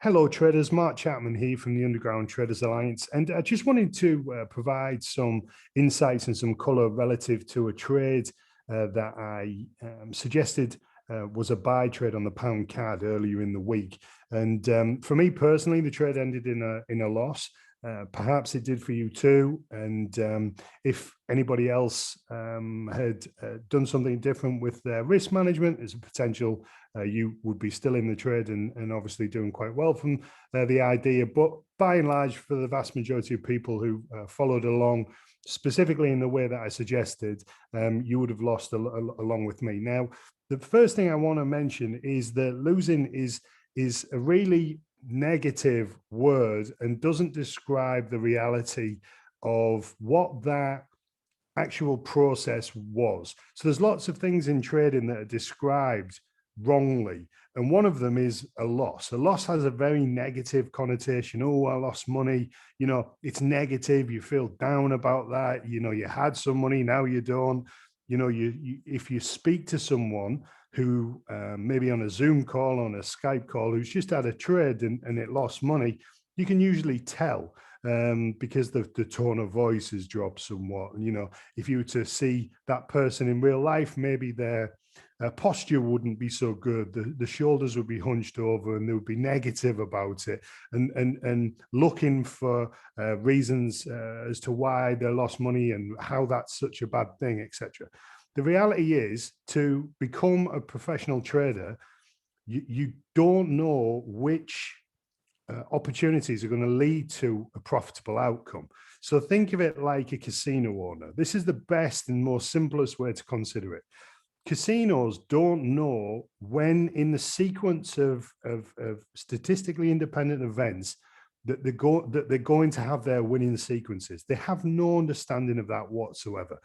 Hello, traders. Mark Chapman here from the Underground Traders Alliance. And I just wanted to provide some insights and some color relative to a trade that I suggested was a buy trade on the pound card earlier in the week. And for me personally, the trade ended in a loss. Perhaps it did for you too. And if anybody else had done something different with their risk management, there's a potential you would be still in the trade and obviously doing quite well from the idea. But by and large, for the vast majority of people who followed along, specifically in the way that I suggested, you would have lost along with me. Now, the first thing I want to mention is that losing is a really negative word and doesn't describe the reality of what that actual process was. So there's lots of things in trading that are described wrongly, and one of them is a loss. A loss has a very negative connotation. Oh, I lost money. It's negative. You feel down about that. You had some money, now you don't. If you speak to someone who maybe on a Zoom call, on a Skype call, who's just had a trade and it lost money, you can usually tell because the tone of voice has dropped somewhat. And, if you were to see that person in real life, maybe their posture wouldn't be so good. The shoulders would be hunched over and they would be negative about it and looking for reasons as to why they lost money and how that's such a bad thing, etc. The reality is, to become a professional trader, you don't know which opportunities are going to lead to a profitable outcome. So think of it like a casino owner. This is the best and most simplest way to consider it. Casinos don't know when in the sequence of statistically independent events that they're going to have their winning sequences. They have no understanding of that whatsoever.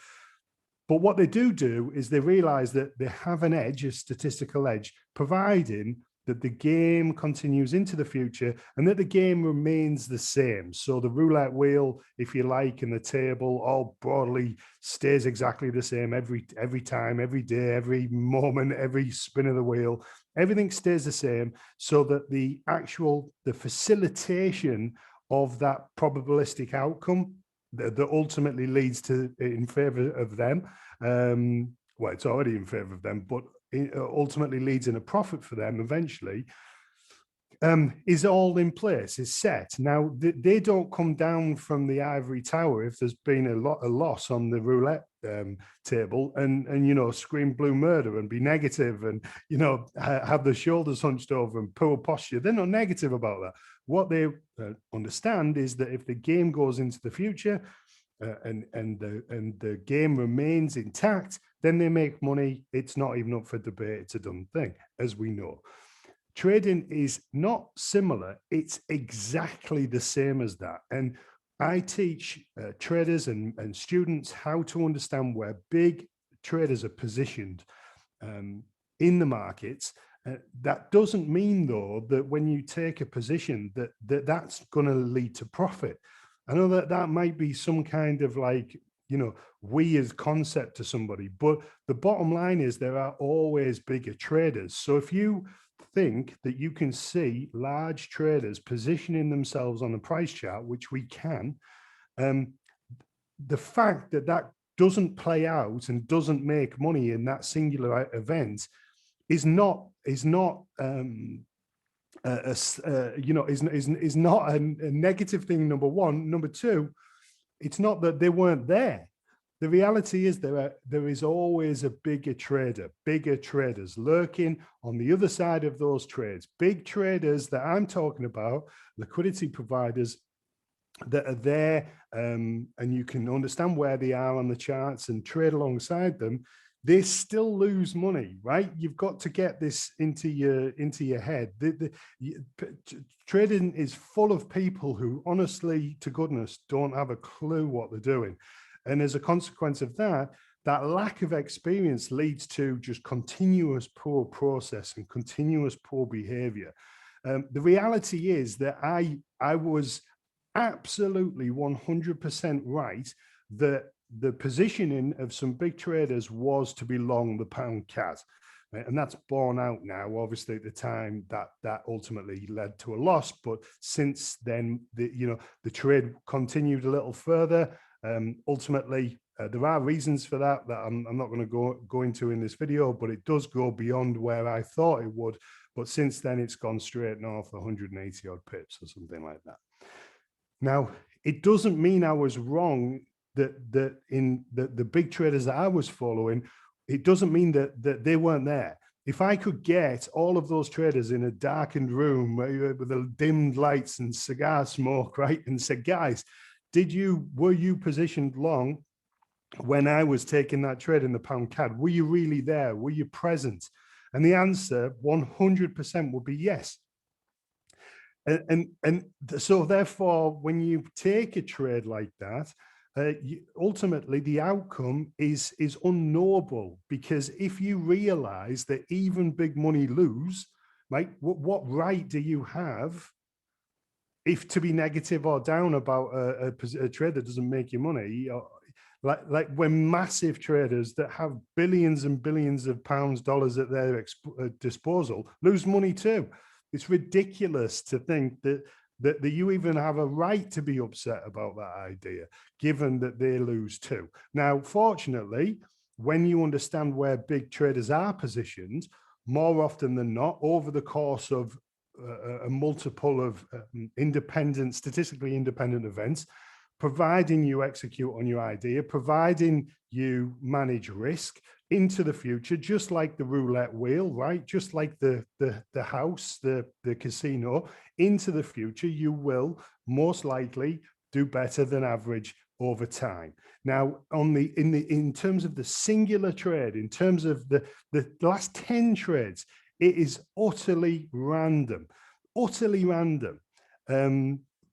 But what they do is they realize that they have an edge, a statistical edge, providing that the game continues into the future and that the game remains the same. So the roulette wheel, if you like, and the table all broadly stays exactly the same every time, every day, every moment, every spin of the wheel. Everything stays the same, so that the facilitation of that probabilistic outcome that ultimately leads to in favor of them. Well, it's already in favor of them, but it ultimately leads in a profit for them eventually, is all in place, is set. Now, they don't come down from the ivory tower if there's been a loss on the roulette table and scream blue murder and be negative and, have the shoulders hunched over and poor posture. They're not negative about that. What they understand is that if the game goes into the future and the game remains intact, then they make money. It's not even up for debate. It's a done thing, as we know. Trading is not similar. It's exactly the same as that. And I teach traders and students how to understand where big traders are positioned in the markets. That doesn't mean, though, that when you take a position that's going to lead to profit. I know that might be some kind of weird concept to somebody, but the bottom line is there are always bigger traders. So if you think that you can see large traders positioning themselves on the price chart, which we can, the fact that doesn't play out and doesn't make money in that singular event is not not a negative thing, number one. Number two, it's not that they weren't there. The reality is there is always a bigger traders lurking on the other side of those trades. Big traders that I'm talking about, liquidity providers that are there, and you can understand where they are on the charts and trade alongside them. They still lose money, right? You've got to get this into your head. Trading is full of people who, honestly to goodness, don't have a clue what they're doing. And as a consequence of that lack of experience leads to just continuous poor process and continuous poor behavior. The reality is that I was absolutely 100% right that the positioning of some big traders was to be long the pound cat. right? And that's borne out now. Obviously, at the time that ultimately led to a loss, but since then, the trade continued a little further. Ultimately, there are reasons for that I'm not going to go into in this video, but it does go beyond where I thought it would. But since then, it's gone straight north 180 odd pips or something like that. Now, it doesn't mean I was wrong that in the big traders that I was following, it doesn't mean that they weren't there. If I could get all of those traders in a darkened room with the dimmed lights and cigar smoke, right, and said, guys, were you positioned long when I was taking that trade in the pound CAD? Were you really there? Were you present? And the answer 100% would be yes. And so therefore, when you take a trade like that, ultimately the outcome is unknowable, because if you realize that even big money lose, right, what right do you have if to be negative or down about a trade that doesn't make you money? Like when massive traders that have billions and billions of pounds, dollars at their disposal lose money too. It's ridiculous to think that you even have a right to be upset about that idea, given that they lose too. Now, fortunately, when you understand where big traders are positioned, more often than not, over the course of a multiple of statistically independent events, providing you execute on your idea, providing you manage risk into the future, just like the roulette wheel, right? Just like the house, the casino, into the future, you will most likely do better than average over time. Now, in terms of the singular trade, in terms of the last 10 trades, it is utterly random, utterly random.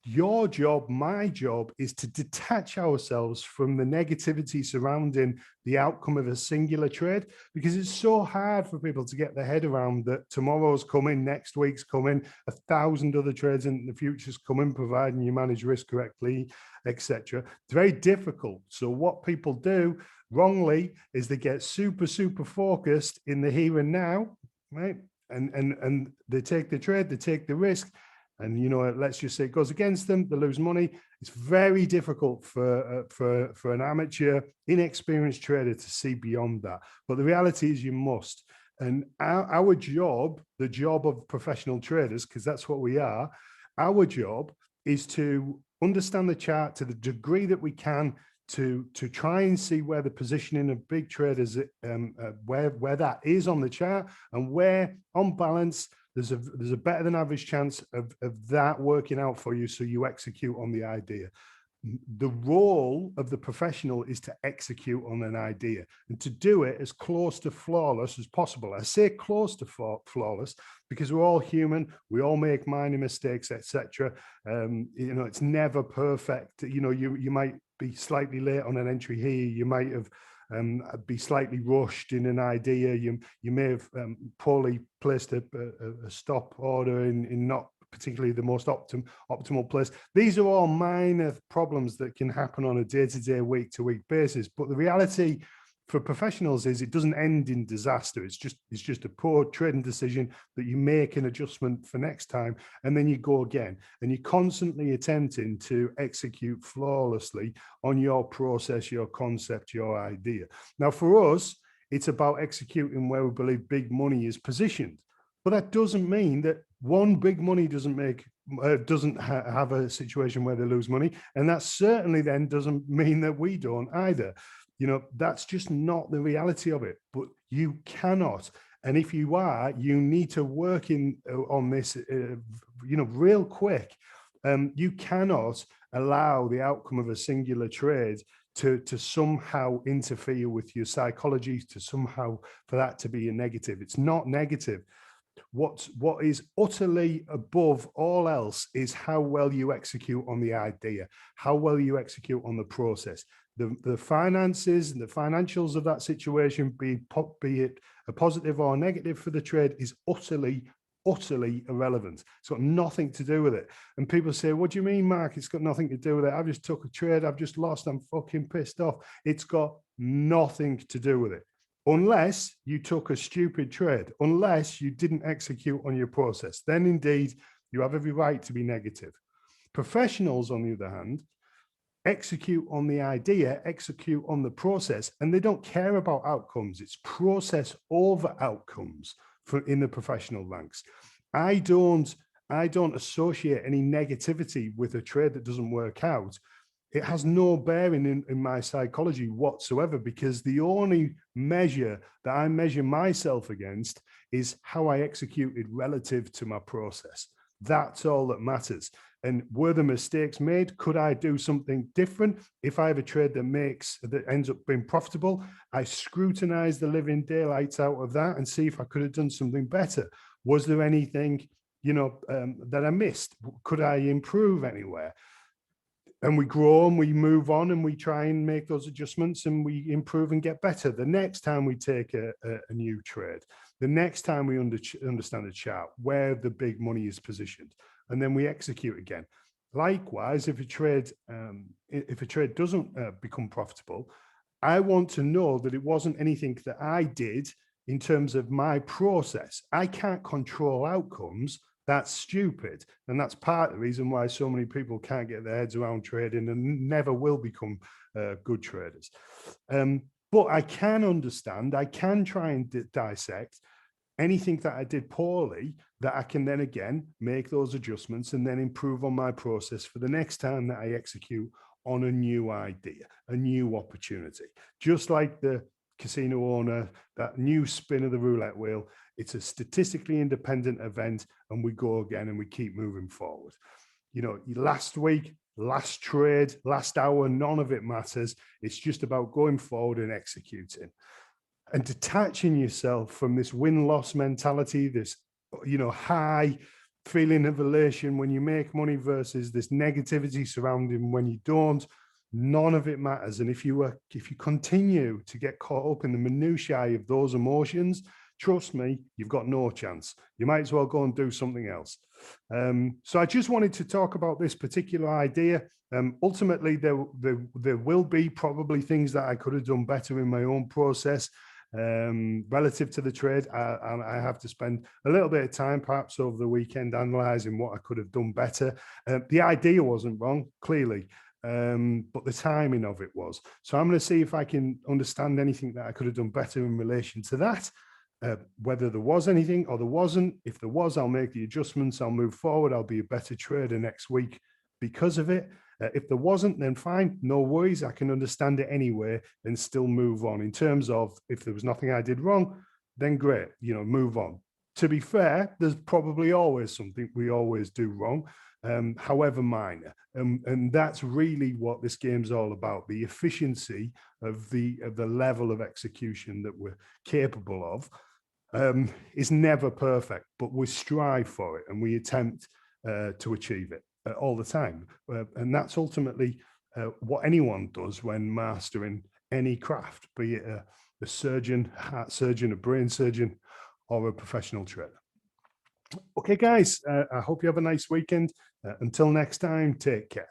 Your job, my job, is to detach ourselves from the negativity surrounding the outcome of a singular trade, because it's so hard for people to get their head around that tomorrow's coming, next week's coming, 1,000 other trades in the future's coming, providing you manage risk correctly, etc. It's very difficult. So what people do wrongly is they get super focused in the here and now, right? And they take the trade, they take the risk, and let's just say it goes against them, they lose money. It's very difficult for an amateur, inexperienced trader to see beyond that. But the reality is you must. And our job, the job of professional traders, because that's what we are, our job is to understand the chart to the degree that we can, to try and see where the positioning of big traders, where that is on the chart, and where on balance there's a better than average chance of that working out for you, so you execute on the idea. The role of the professional is to execute on an idea and to do it as close to flawless as possible. I say close to flawless because we're all human. We all make minor mistakes, etc. It's never perfect. You might be slightly late on an entry here. You might have be slightly rushed in an idea. You may have poorly placed a stop order in not particularly the most optimal place. These are all minor problems that can happen on a day-to-day, week-to-week basis. But the reality for professionals is it doesn't end in disaster. It's just a poor trading decision that you make an adjustment for next time, and then you go again, and you're constantly attempting to execute flawlessly on your process, your concept, your idea. Now, for us, it's about executing where we believe big money is positioned. But that doesn't mean that one, big money doesn't have a situation where they lose money, and that certainly then doesn't mean that we don't either. That's just not the reality of it. But you cannot, and if you are, you need to work on this, real quick. You cannot allow the outcome of a singular trade to somehow interfere with your psychology, to somehow for that to be a negative. It's not negative. What is utterly above all else is how well you execute on the idea, how well you execute on the process. The finances and the financials of that situation, be it a positive or a negative for the trade, is utterly irrelevant. It's got nothing to do with it. And people say, what do you mean, Mark? It's got nothing to do with it. I've just took a trade. I've just lost. I'm fucking pissed off. It's got nothing to do with it. unless you took a stupid trade, unless you didn't execute on your process. Then indeed, you have every right to be negative. Professionals, on the other hand, execute on the idea, execute on the process, and they don't care about outcomes. It's process over outcomes in the professional ranks. I don't associate any negativity with a trade that doesn't work out. It has no bearing in my psychology whatsoever, because the only measure that I measure myself against is how I executed relative to my process. That's all that matters. And were the mistakes made? Could I do something different? If I have a trade that ends up being profitable, I scrutinize the living daylights out of that and see if I could have done something better. Was there anything, that I missed? Could I improve anywhere? And we grow and we move on and we try and make those adjustments and we improve and get better. The next time we take a new trade, the next time we understand the chart, where the big money is positioned, and then we execute again. Likewise, if a trade doesn't become profitable, I want to know that it wasn't anything that I did in terms of my process. I can't control outcomes. That's stupid. And that's part of the reason why so many people can't get their heads around trading and never will become good traders. But I can understand, I can try and dissect anything that I did poorly, that I can then again make those adjustments and then improve on my process for the next time that I execute on a new idea, a new opportunity. Just like the casino owner, that new spin of the roulette wheel, it's a statistically independent event, and we go again and we keep moving forward. Last week, last trade, last hour, none of it matters. It's just about going forward and executing and detaching yourself from this win-loss mentality, this, high feeling of elation when you make money versus this negativity surrounding when you don't. None of it matters. And if you continue to get caught up in the minutiae of those emotions, trust me, you've got no chance. You might as well go and do something else. So I just wanted to talk about this particular idea. Ultimately, there will be probably things that I could have done better in my own process. Relative to the trade, I have to spend a little bit of time perhaps over the weekend analyzing what I could have done better. The idea wasn't wrong, clearly, but the timing of it was. So I'm going to see if I can understand anything that I could have done better in relation to that, whether there was anything or there wasn't. If there was, I'll make the adjustments, I'll move forward, I'll be a better trader next week because of it. If there wasn't, then fine, no worries. I can understand it anyway and still move on. In terms of if there was nothing I did wrong, then great, move on. To be fair, there's probably always something we always do wrong, however minor. And that's really what this game's all about, the efficiency of the level of execution that we're capable of. Is never perfect, but we strive for it and we attempt to achieve it all the time. And that's ultimately what anyone does when mastering any craft, be it a surgeon, heart surgeon, a brain surgeon, or a professional trader. Okay, guys, I hope you have a nice weekend. Until next time, take care.